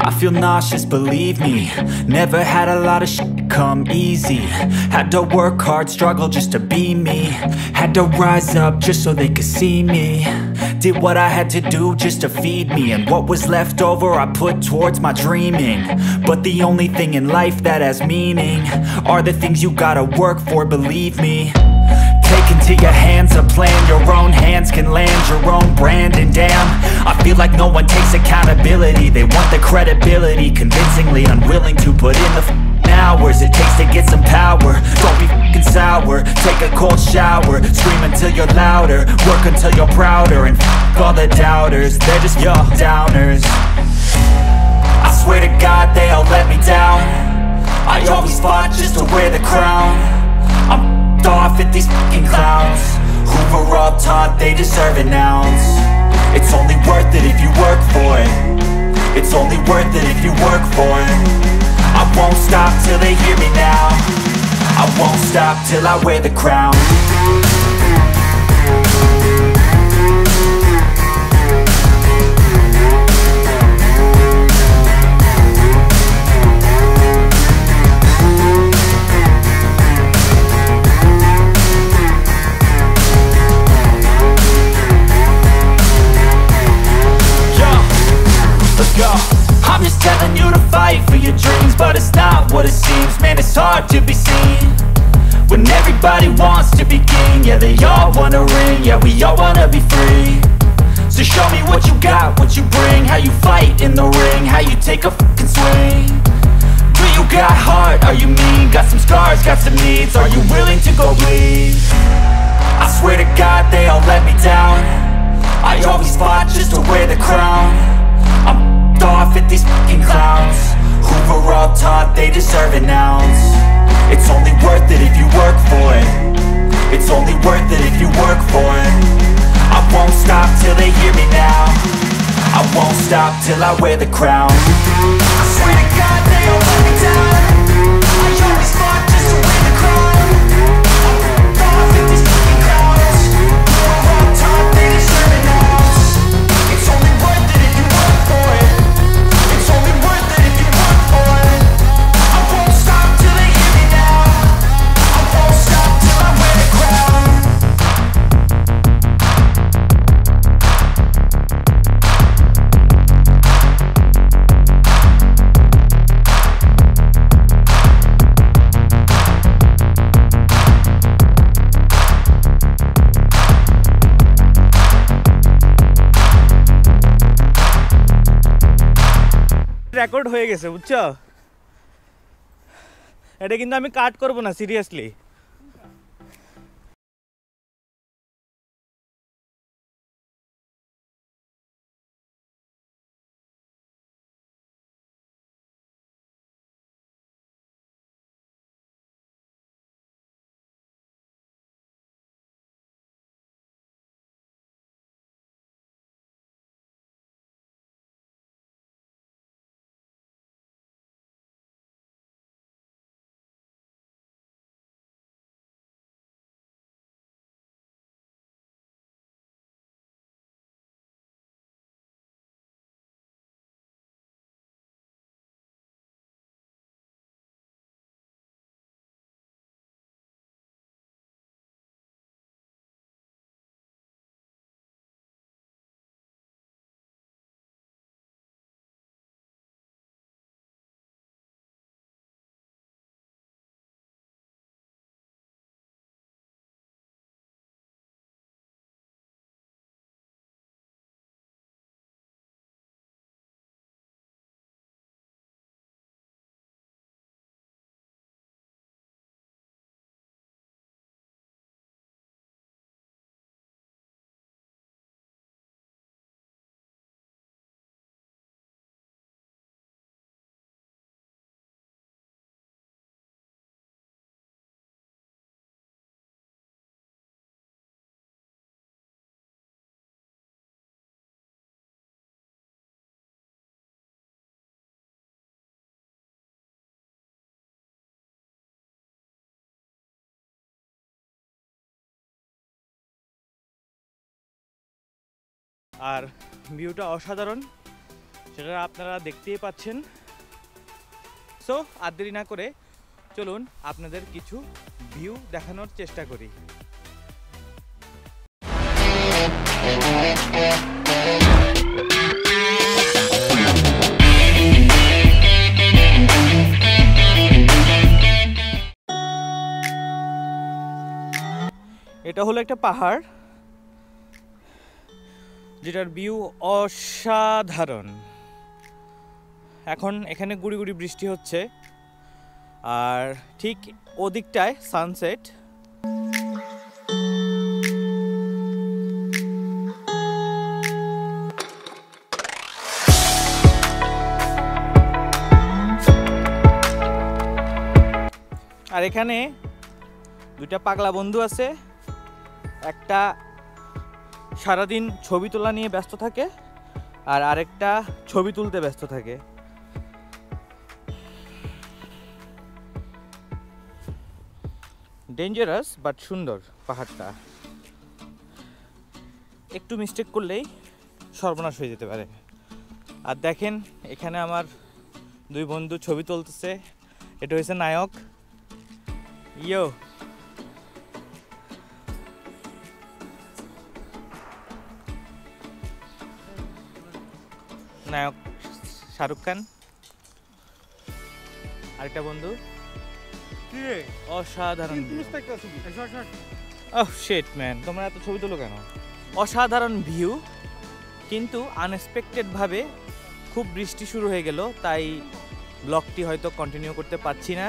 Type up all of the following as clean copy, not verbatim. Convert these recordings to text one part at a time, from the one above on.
I feel nauseous, believe me. Never had a lot of shit come easy. Had to work hard, struggle just to be me. Had to rise up just so they could see me. Did what I had to do just to feed me. And what was left over I put towards my dreaming. But the only thing in life that has meaning are the things you gotta work for, believe me. Take into your hands a plan. Your own hands can land your own brand. And damn, I feel like no one takes accountability. They want the credibility, convincingly unwilling to put in the hours it takes to get some power. Don't be f***ing sour. Take a cold shower. Scream until you're louder. Work until you're prouder. And f*** all the doubters, they're just your downers. I swear to God they all let me down. I always fought just to wear the crown. I'm off at these fucking clowns who were all taught they deserve an ounce. It's only worth it if you work for it. It's only worth it if you work for it. I won't stop till they hear me now. I won't stop till I wear the crown. I'm just telling you to fight for your dreams, but it's not what it seems. Man, it's hard to be seen when everybody wants to be king. Yeah, they all wanna ring, yeah, we all wanna be free. So show me what you got, what you bring, how you fight in the ring, how you take a fucking swing. Do you got heart, are you mean? Got some scars, got some needs, are you willing to go bleed? I swear to God they all let me down. I always fought just to wear the crown. I'm off at these fucking clowns who were all taught they deserve an ounce. It's only worth it if you work for it. It's only worth it if you work for it. I won't stop till they hear me now. I won't stop till I wear the crown. I swear to God they all let me down. I always fought just to wear the crown. I'm off at these fucking clowns who were all taught they deserve an ounce. It's only worth it if you work for it. It's only worth it if you work for it. I won't stop till they hear me now. I won't stop till I wear the crown. Record হয়ে গেছে বুঝছো, এটা কিন্তু আমি কাট করব না seriously. আর ভিউটা অসাধারণ। সেটা আপনারা দেখতেই পাচ্ছেন। সো আর দেরি না করে চলুন আপনাদের কিছু ভিউ দেখানোর চেষ্টা করি। এটা হলো একটা পাহাড় যেটার ভিউ অসাধারণ। এখন এখানে গুড়ি গুড়ি বৃষ্টি হচ্ছে, আর ঠিক ওদিকটায় সানসেট। আর এখানে দুইটা পাগলা বন্ধু আছে, একটা সারাদিন ছবি তোলা নিয়ে ব্যস্ত থাকে আর আরেকটা ছবি তুলতে ব্যস্ত থাকে। ডেঞ্জারাস বাট সুন্দর পাহাড়টা, একটু মিস্টেক করলেই সর্বনাশ হয়ে যেতে পারে। আর দেখেন এখানে আমার দুই বন্ধু ছবি তুলতেছে, এটা হয়েছে নায়ক। ইয়ো, নায়ক শাহরুখ খান। আরেকটা বন্ধু, অসাধারণ। ওহ শিট ম্যান, তোমরা এত ছবি তোলো কেন? অসাধারণ ভিউ, কিন্তু আনএক্সপেক্টেডভাবে খুব বৃষ্টি শুরু হয়ে গেল, তাই ব্লগটি হয়তো কন্টিনিউ করতে পারছি না।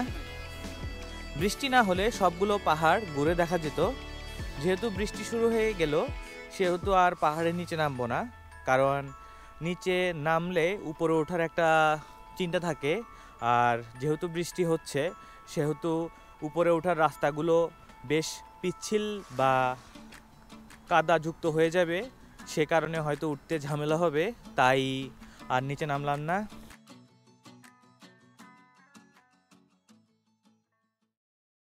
বৃষ্টি না হলে সবগুলো পাহাড় ঘুরে দেখা যেত। যেহেতু বৃষ্টি শুরু হয়ে গেল সেহেতু আর পাহাড়ের নিচে নামবো না, কারণ নিচে নামলে উপরে ওঠার একটা চিন্তা থাকে। আর যেহেতু বৃষ্টি হচ্ছে সেহেতু উপরে ওঠার রাস্তাগুলো বেশ পিচ্ছিল বা কাদাযুক্ত হয়ে যাবে, সে কারণে হয়তো উঠতে ঝামেলা হবে, তাই আর নিচে নামলাম না।